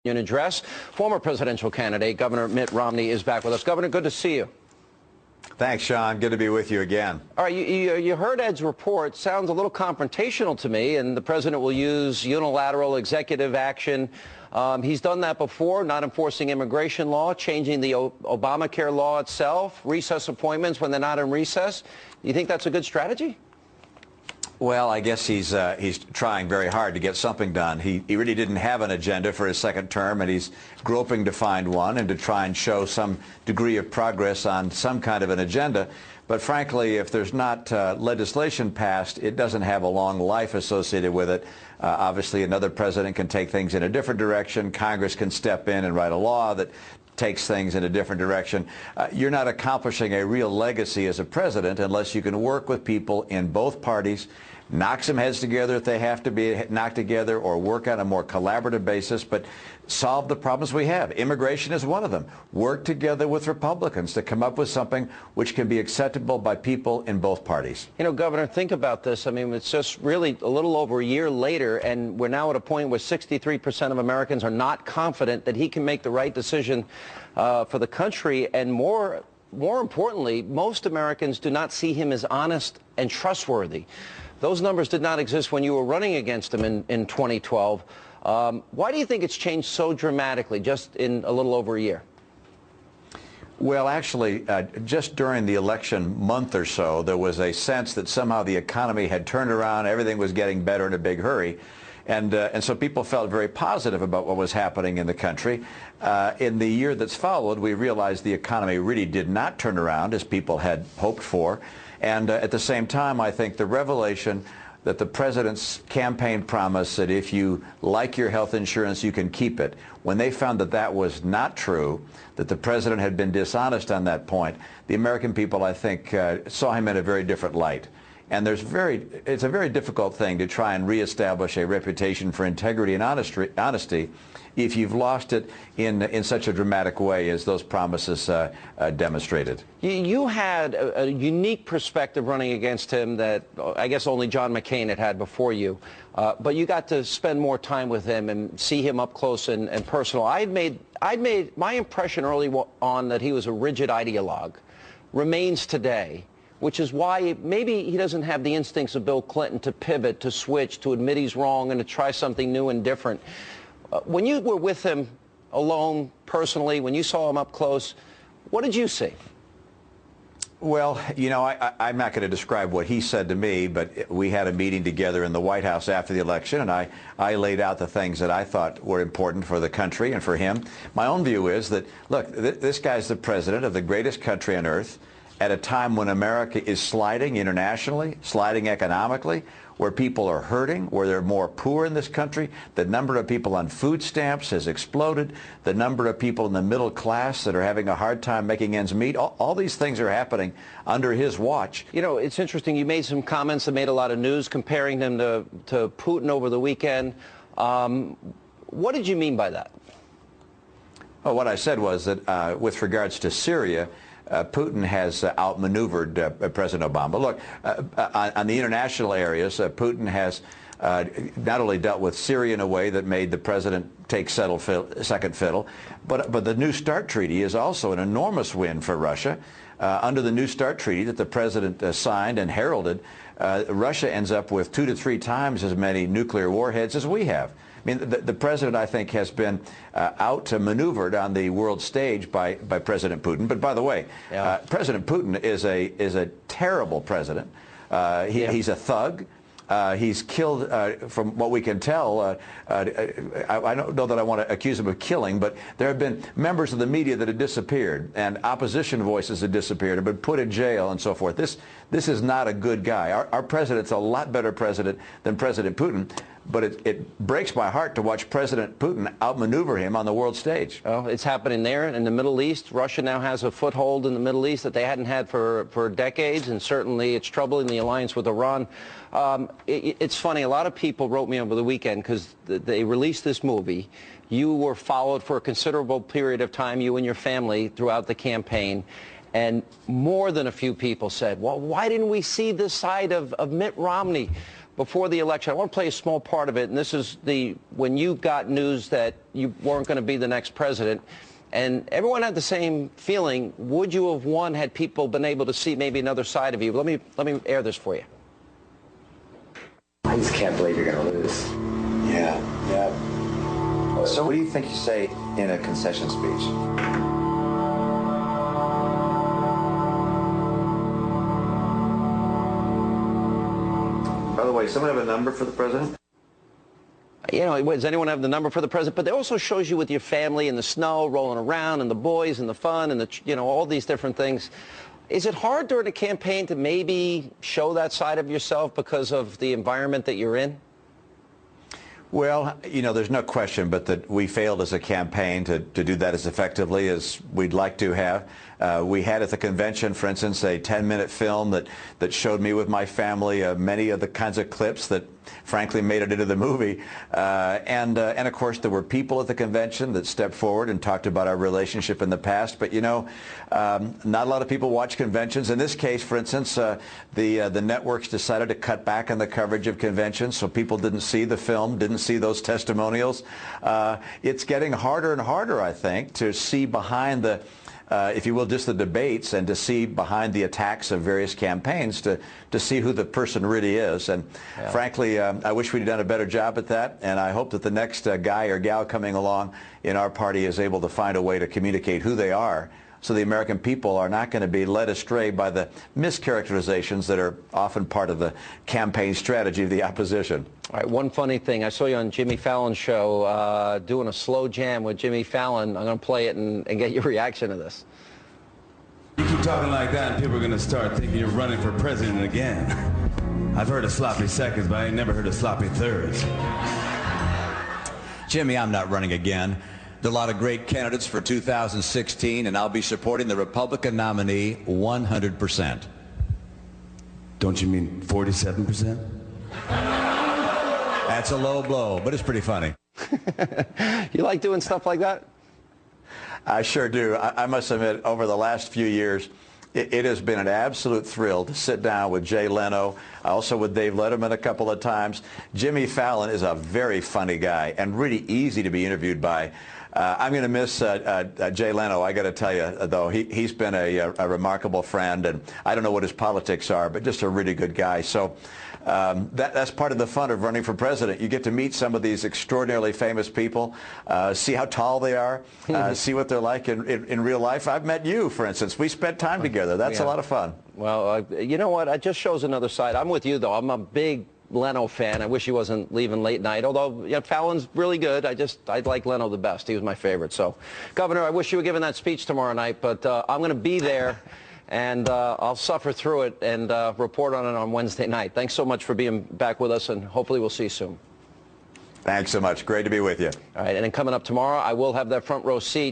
Union address. Former presidential candidate Governor Mitt Romney is back with us. Governor, good to see you. Thanks, Sean. Good to be with you again. All right, you heard Ed's report. Sounds a little confrontational to me, and the president will use unilateral executive action. He's done that before, not enforcing immigration law, changing the Obamacare law itself, recess appointments when they're not in recess. Do you think that's a good strategy? Well, I guess he's trying very hard to get something done. He really didn't have an agenda for his second term, and he's groping to find one and to try and show some degree of progress on some kind of an agenda. But frankly, if there's not legislation passed, it doesn't have a long life associated with it. Obviously, another president can take things in a different direction. Congress can step in and write a law that takes things in a different direction. You're not accomplishing a real legacy as a president unless you can work with people in both parties, knock some heads together if they have to be knocked together, or work on a more collaborative basis, but solve the problems we have. Immigration is one of them. Work together with Republicans to come up with something which can be acceptable by people in both parties. You know, Governor, think about this. I mean, it's just really a little over a year later, and we're now at a point where 63% of Americans are not confident that he can make the right decision for the country, and more importantly, most Americans do not see him as honest and trustworthy. Those numbers did not exist when you were running against him in 2012. Why do you think it's changed so dramatically just in a little over a year? Well, actually, just during the election month or so, there was a sense that somehow the economy had turned around, everything was getting better in a big hurry. And so people felt very positive about what was happening in the country. In the year that's followed, we realized the economy really did not turn around as people had hoped for. And at the same time, I think the revelation that the president's campaign promise that if you like your health insurance, you can keep it, when they found that that was not true, that the president had been dishonest on that point, the American people, I think, saw him in a very different light. And it's a very difficult thing to try and reestablish a reputation for integrity and honesty if you've lost it in such a dramatic way as those promises demonstrated. You had a unique perspective running against him that I guess only John McCain had before you. But you got to spend more time with him and see him up close and personal. I'd made my impression early on that he was a rigid ideologue, remains today, which is why maybe he doesn't have the instincts of Bill Clinton to pivot, to switch, to admit he's wrong, and to try something new and different. When you were with him alone, personally, when you saw him up close, what did you see? Well, you know, I'm not going to describe what he said to me, but we had a meeting together in the White House after the election, and I laid out the things that I thought were important for the country and for him. My own view is that, look, this guy's the president of the greatest country on earth at a time when America is sliding internationally, sliding economically, where people are hurting, where there are more poor in this country. The number of people on food stamps has exploded. The number of people in the middle class that are having a hard time making ends meet. All these things are happening under his watch. You know, it's interesting. You made some comments that made a lot of news comparing him to Putin over the weekend. What did you mean by that? Well, what I said was that with regards to Syria, Putin has outmaneuvered President Obama. Look, on the international areas, Putin has not only dealt with Syria in a way that made the president take second fiddle, but the New START treaty is also an enormous win for Russia. Under the New START treaty that the president signed and heralded, Russia ends up with 2 to 3 times as many nuclear warheads as we have. I mean, the president, I think, has been outmaneuvered on the world stage by President Putin. But by the way, President Putin is a terrible president. He's a thug. He's killed, from what we can tell, I don't know that I want to accuse him of killing, but there have been members of the media that have disappeared, and opposition voices have disappeared, have been put in jail and so forth. This is not a good guy. Our president's a lot better president than President Putin, but it breaks my heart to watch President Putin outmaneuver him on the world stage. Oh, it's happening there in the Middle East. Russia now has a foothold in the Middle East that they hadn't had for decades, and certainly it's troubling the alliance with Iran. It's funny, a lot of people wrote me over the weekend because they released this movie. You were followed for a considerable period of time, you and your family, throughout the campaign. And more than a few people said, well, why didn't we see this side of Mitt Romney? before the election. I want to play a small part of it, and this is when you got news that you weren't going to be the next president, and everyone had the same feeling. Would you have won had people been able to see maybe another side of you? Let me air this for you. I just can't believe you're going to lose. Yeah. So what do you think you say in a concession speech? By the way, does someone have a number for the president? You know, does anyone have the number for the president? But it also shows you with your family in the snow, rolling around, and the boys, and the fun, and all these different things. Is it hard during a campaign to maybe show that side of yourself because of the environment that you're in? Well, there's no question but that we failed as a campaign to do that as effectively as we'd like to have. We had at the convention, for instance, a 10-minute film that showed me with my family many of the kinds of clips that frankly made it into the movie. And of course, there were people at the convention that stepped forward and talked about our relationship in the past. But, not a lot of people watch conventions. In this case, for instance, the networks decided to cut back on the coverage of conventions, so people didn't see the film, didn't see those testimonials. It's getting harder and harder, I think, to see behind the if you will, just the debates, and to see behind the attacks of various campaigns, to see who the person really is. And frankly, I wish we'd done a better job at that, and I hope that the next guy or gal coming along in our party is able to find a way to communicate who they are, so the American people are not going to be led astray by the mischaracterizations that are often part of the campaign strategy of the opposition. All right, one funny thing. I saw you on Jimmy Fallon's show doing a slow jam with Jimmy Fallon. I'm going to play it and get your reaction to this. You keep talking like that and people are going to start thinking you're running for president again. I've heard of sloppy seconds, but I ain't never heard of sloppy thirds. Jimmy, I'm not running again. There are a lot of great candidates for 2016, and I'll be supporting the Republican nominee 100%. Don't you mean 47%? That's a low blow, but it's pretty funny. You like doing stuff like that? I sure do. I must admit, over the last few years, it has been an absolute thrill to sit down with Jay Leno, also with Dave Letterman a couple of times. Jimmy Fallon is a very funny guy and really easy to be interviewed by. I'm going to miss Jay Leno, I got to tell you, though. He's been a remarkable friend, and I don't know what his politics are, but just a really good guy. So that's part of the fun of running for president. You get to meet some of these extraordinarily famous people, see how tall they are, see what they're like in real life. I've met you, for instance. We spent time together. That's a lot of fun. Well, you know what? It just shows another side. I'm with you, though. I'm a big Leno fan. I wish he wasn't leaving late night, although Fallon's really good. I like Leno the best. He was my favorite. So, Governor, I wish you were giving that speech tomorrow night, but I'm going to be there, and I'll suffer through it and report on it on Wednesday night. Thanks so much for being back with us, and hopefully we'll see you soon. Thanks so much. Great to be with you. All right, and then coming up tomorrow, I will have that front row seat.